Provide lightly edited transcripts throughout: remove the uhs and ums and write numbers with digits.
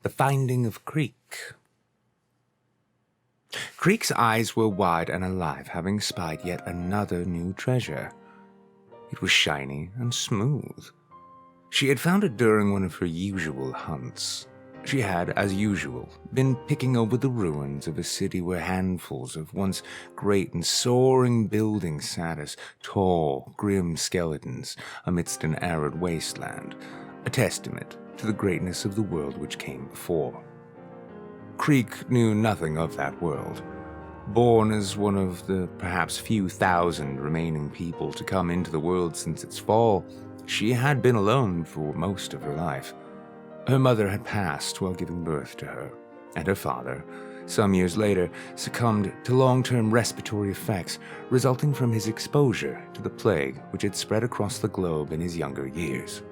The Finding of Kreek. Kreek's eyes were wide and alive, having spied yet another new treasure. It was shiny and smooth. She had found it during one of her usual hunts. She had, as usual, been picking over the ruins of a city where handfuls of once great and soaring buildings sat as tall, grim skeletons amidst an arid wasteland, a testament to the greatness of the world which came before. Kreek knew nothing of that world. Born as one of the perhaps few thousand remaining people to come into the world since its fall, she had been alone for most of her life. Her mother had passed while giving birth to her, and her father, some years later, succumbed to long-term respiratory effects resulting from his exposure to the plague which had spread across the globe in his younger years.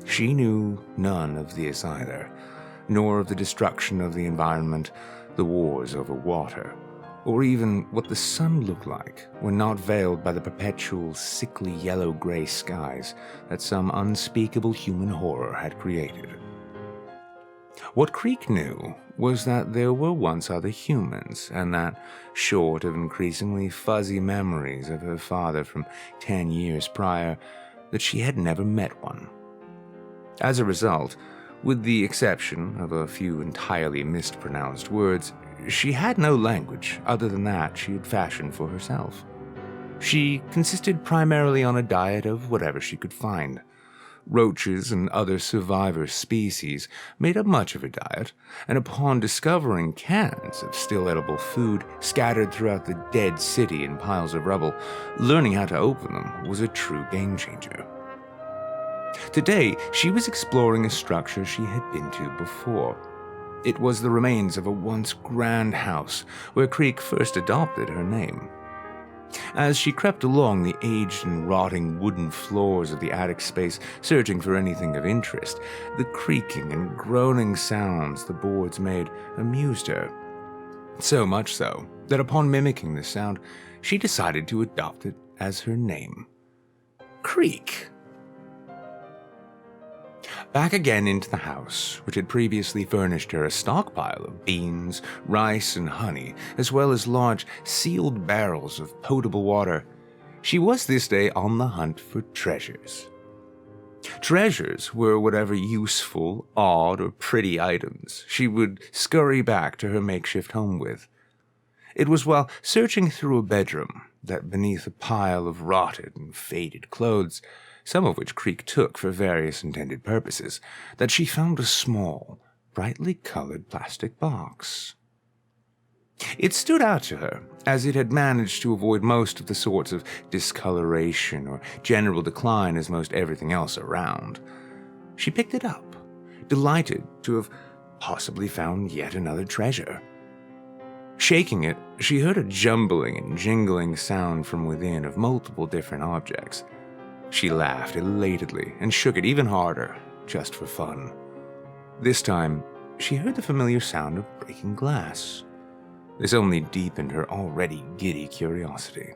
She knew none of this either, nor of the destruction of the environment, the wars over water, or even what the sun looked like when not veiled by the perpetual sickly yellow-gray skies that some unspeakable human horror had created. What Kreek knew was that there were once other humans, and that, short of increasingly fuzzy memories of her father from 10 years prior, that she had never met one. As a result, with the exception of a few entirely mispronounced words, she had no language other than that she had fashioned for herself. She consisted primarily on a diet of whatever she could find. Roaches and other survivor species made up much of her diet, and upon discovering cans of still edible food scattered throughout the dead city in piles of rubble, learning how to open them was a true game-changer. Today, she was exploring a structure she had been to before. It was the remains of a once grand house where Kreek first adopted her name. As she crept along the aged and rotting wooden floors of the attic space, searching for anything of interest, the creaking and groaning sounds the boards made amused her. So much so that upon mimicking the sound, she decided to adopt it as her name. Kreek. Back again into the house, which had previously furnished her a stockpile of beans, rice, and honey, as well as large sealed barrels of potable water, she was this day on the hunt for treasures. Treasures were whatever useful, odd, or pretty items she would scurry back to her makeshift home with. It was while searching through a bedroom that beneath a pile of rotted and faded clothes, some of which Kreek took for various intended purposes, that she found a small, brightly colored plastic box. It stood out to her, as it had managed to avoid most of the sorts of discoloration or general decline as most everything else around. She picked it up, delighted to have possibly found yet another treasure. Shaking it, she heard a jumbling and jingling sound from within of multiple different objects. She laughed elatedly and shook it even harder, just for fun. This time, she heard the familiar sound of breaking glass. This only deepened her already giddy curiosity.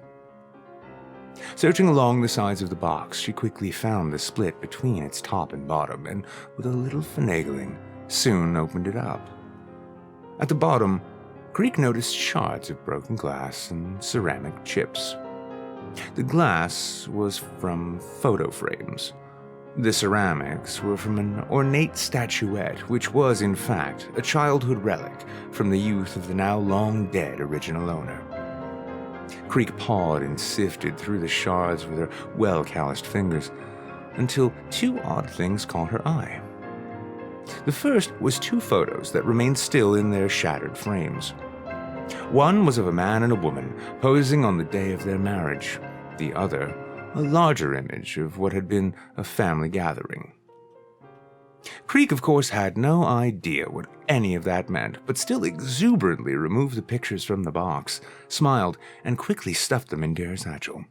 Searching along the sides of the box, she quickly found the split between its top and bottom, and with a little finagling, soon opened it up. At the bottom, Kreek noticed shards of broken glass and ceramic chips. The glass was from photo frames. The ceramics were from an ornate statuette, which was, in fact, a childhood relic from the youth of the now long-dead original owner. Kreek pawed and sifted through the shards with her well-calloused fingers, until two odd things caught her eye. The first was two photos that remained still in their shattered frames. One was of a man and a woman posing on the day of their marriage. The other, a larger image of what had been a family gathering. Kreek, of course, had no idea what any of that meant, but still exuberantly removed the pictures from the box, smiled, and quickly stuffed them into her satchel.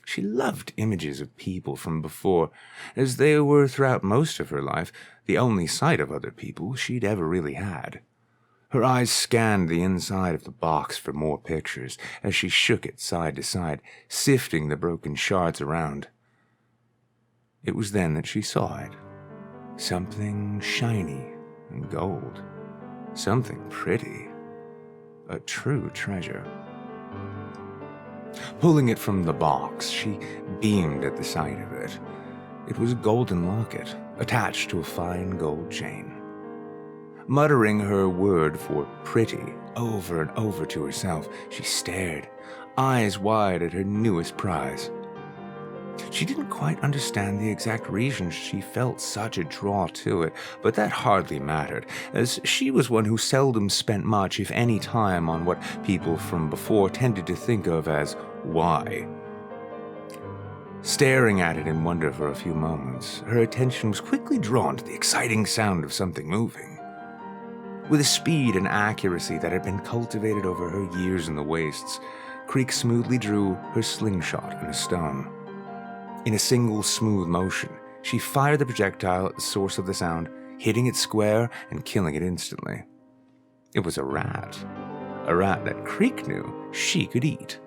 She loved images of people from before, as they were throughout most of her life the only sight of other people she'd ever really had. Her eyes scanned the inside of the box for more pictures as she shook it side to side, sifting the broken shards around. It was then that she saw it. Something shiny and gold. Something pretty. A true treasure. Pulling it from the box, she beamed at the sight of it. It was a golden locket, attached to a fine gold chain. Muttering her word for pretty over and over to herself, she stared, eyes wide at her newest prize. She didn't quite understand the exact reason she felt such a draw to it, but that hardly mattered, as she was one who seldom spent much, if any, time on what people from before tended to think of as why. Staring at it in wonder for a few moments, her attention was quickly drawn to the exciting sound of something moving. With a speed and accuracy that had been cultivated over her years in the wastes, Kreek smoothly drew her slingshot and a stone. In a single smooth motion, she fired the projectile at the source of the sound, hitting it square and killing it instantly. It was a rat that Kreek knew she could eat.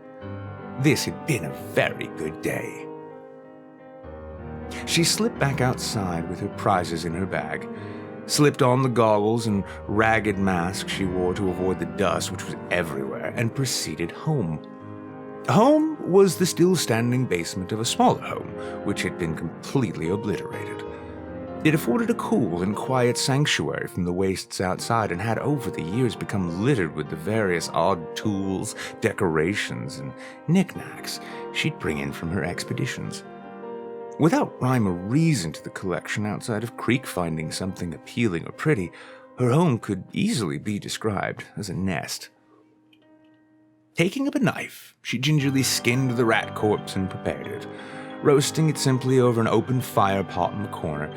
This had been a very good day. She slipped back outside with her prizes in her bag, slipped on the goggles and ragged mask she wore to avoid the dust which was everywhere, and proceeded home. Home was the still-standing basement of a smaller home, which had been completely obliterated. It afforded a cool and quiet sanctuary from the wastes outside and had over the years become littered with the various odd tools, decorations, and knickknacks she'd bring in from her expeditions. Without rhyme or reason to the collection outside of Kreek finding something appealing or pretty, her home could easily be described as a nest. Taking up a knife, she gingerly skinned the rat corpse and prepared it, roasting it simply over an open fire pot in the corner.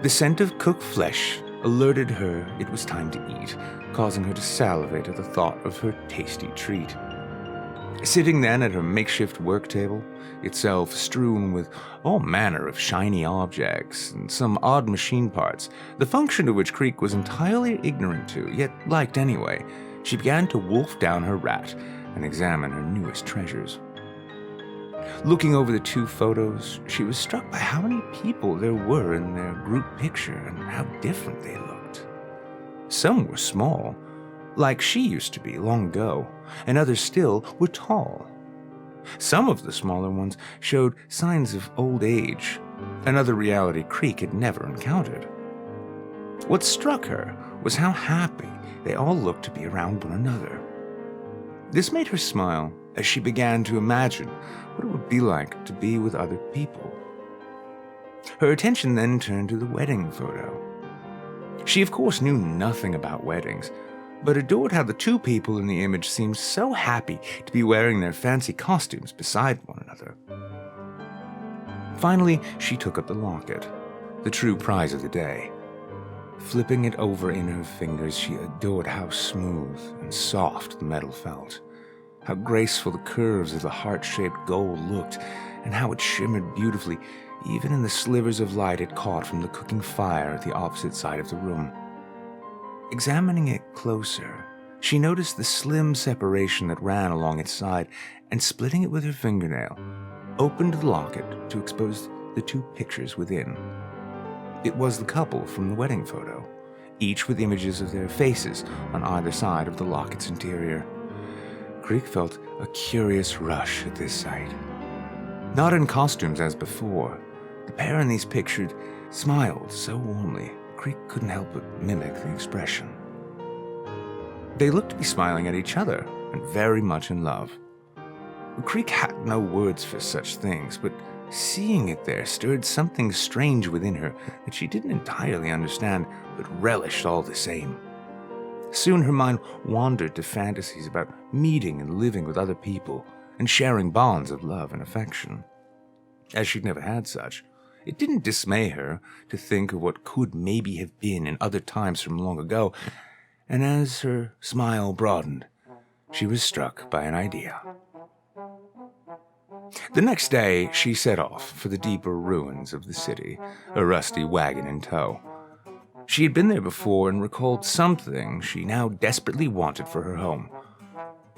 The scent of cooked flesh alerted her it was time to eat, causing her to salivate at the thought of her tasty treat. Sitting then at her makeshift work table, itself strewn with all manner of shiny objects and some odd machine parts, the function of which Kreek was entirely ignorant to, yet liked anyway, she began to wolf down her rat and examine her newest treasures. Looking over the two photos, she was struck by how many people there were in their group picture and how different they looked. Some were small, like she used to be long ago, and others still were tall. Some of the smaller ones showed signs of old age, another reality Kreek had never encountered. What struck her was how happy they all looked to be around one another. This made her smile as she began to imagine what it would be like to be with other people. Her attention then turned to the wedding photo. She of course knew nothing about weddings, but adored how the two people in the image seemed so happy to be wearing their fancy costumes beside one another. Finally, she took up the locket, the true prize of the day. Flipping it over in her fingers, she adored how smooth and soft the metal felt, how graceful the curves of the heart-shaped gold looked, and how it shimmered beautifully even in the slivers of light it caught from the cooking fire at the opposite side of the room. Examining it closer, she noticed the slim separation that ran along its side, and splitting it with her fingernail, opened the locket to expose the two pictures within. It was the couple from the wedding photo, each with images of their faces on either side of the locket's interior. Kreek felt a curious rush at this sight. Not in costumes as before, the pair in these pictures smiled so warmly, Kreek couldn't help but mimic the expression. They looked to be smiling at each other and very much in love. Kreek had no words for such things, but seeing it there stirred something strange within her that she didn't entirely understand, but relished all the same. Soon her mind wandered to fantasies about meeting and living with other people and sharing bonds of love and affection. As she'd never had such, it didn't dismay her to think of what could maybe have been in other times from long ago, and as her smile broadened, she was struck by an idea. The next day, she set off for the deeper ruins of the city, a rusty wagon in tow. She had been there before and recalled something she now desperately wanted for her home.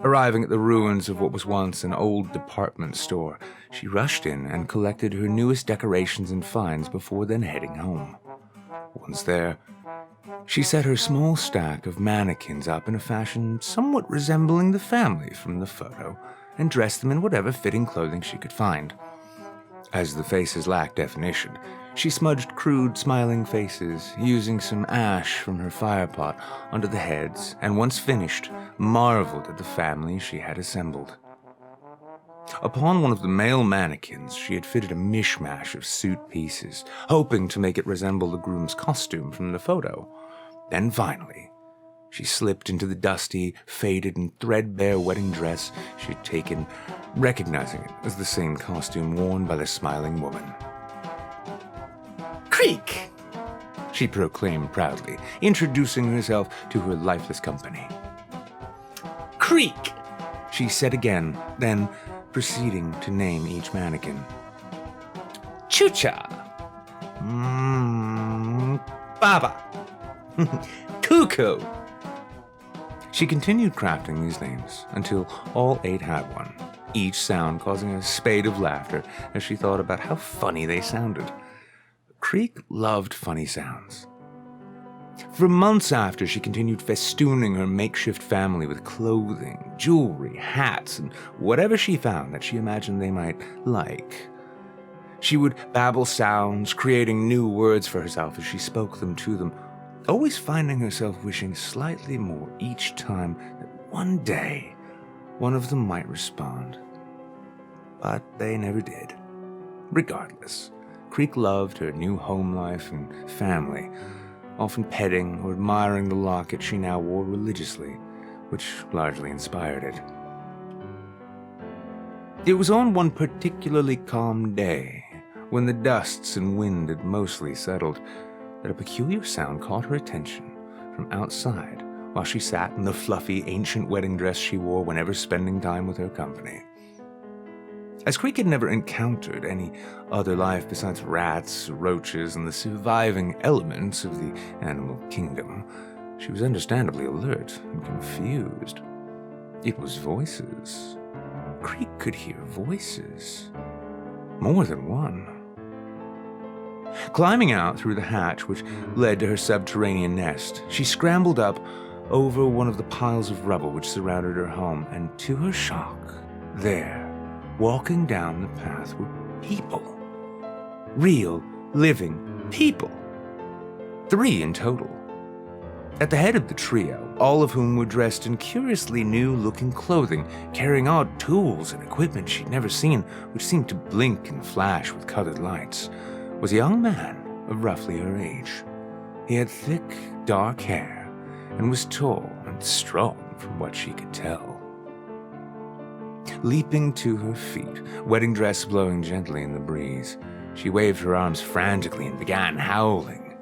Arriving at the ruins of what was once an old department store, she rushed in and collected her newest decorations and finds before then heading home. Once there, She set her small stack of mannequins up in a fashion somewhat resembling the family from the photo, and dressed them in whatever fitting clothing she could find. As the faces lacked definition, she smudged crude, smiling faces, using some ash from her firepot onto the heads, and once finished, marveled at the family she had assembled. Upon one of the male mannequins, she had fitted a mishmash of suit pieces, hoping to make it resemble the groom's costume from the photo. Then finally, she slipped into the dusty, faded, and threadbare wedding dress she had taken, recognizing it as the same costume worn by the smiling woman. "Kreek!" she proclaimed proudly, introducing herself to her lifeless company. "Kreek!" she said again, then proceeding to name each mannequin. "Chucha! Baba! Cuckoo!" She continued crafting these names until all 8 had one, each sound causing a spate of laughter as she thought about how funny they sounded. Kreek loved funny sounds. For months after, she continued festooning her makeshift family with clothing, jewelry, hats, and whatever she found that she imagined they might like. She would babble sounds, creating new words for herself as she spoke them to them, always finding herself wishing slightly more each time that one day one of them might respond. But they never did. Regardless, Kreek loved her new home life and family, often petting or admiring the locket she now wore religiously, which largely inspired it. It was on one particularly calm day, when the dusts and wind had mostly settled, that a peculiar sound caught her attention from outside while she sat in the fluffy, ancient wedding dress she wore whenever spending time with her company. As Kreek had never encountered any other life besides rats, roaches, and the surviving elements of the animal kingdom, she was understandably alert and confused. It was voices. Kreek could hear voices. More than one. Climbing out through the hatch which led to her subterranean nest, she scrambled up over one of the piles of rubble which surrounded her home, and to her shock, there, walking down the path, were people. Real, living people. 3 in total. At the head of the trio, all of whom were dressed in curiously new-looking clothing, carrying odd tools and equipment she'd never seen, which seemed to blink and flash with colored lights, was a young man of roughly her age. He had thick, dark hair and was tall and strong from what she could tell. Leaping to her feet, wedding dress blowing gently in the breeze, she waved her arms frantically and began howling.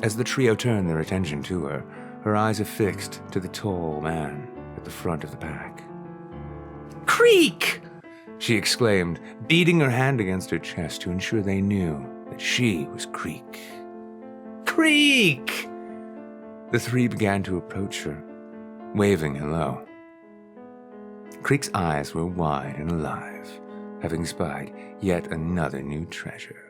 As the trio turned their attention to her, her eyes affixed to the tall man at the front of the pack. "Kreek!" she exclaimed, beating her hand against her chest to ensure they knew that she was Kreek. "Kreek!" The 3 began to approach her, waving hello. Kreek's eyes were wide and alive, having spied yet another new treasure.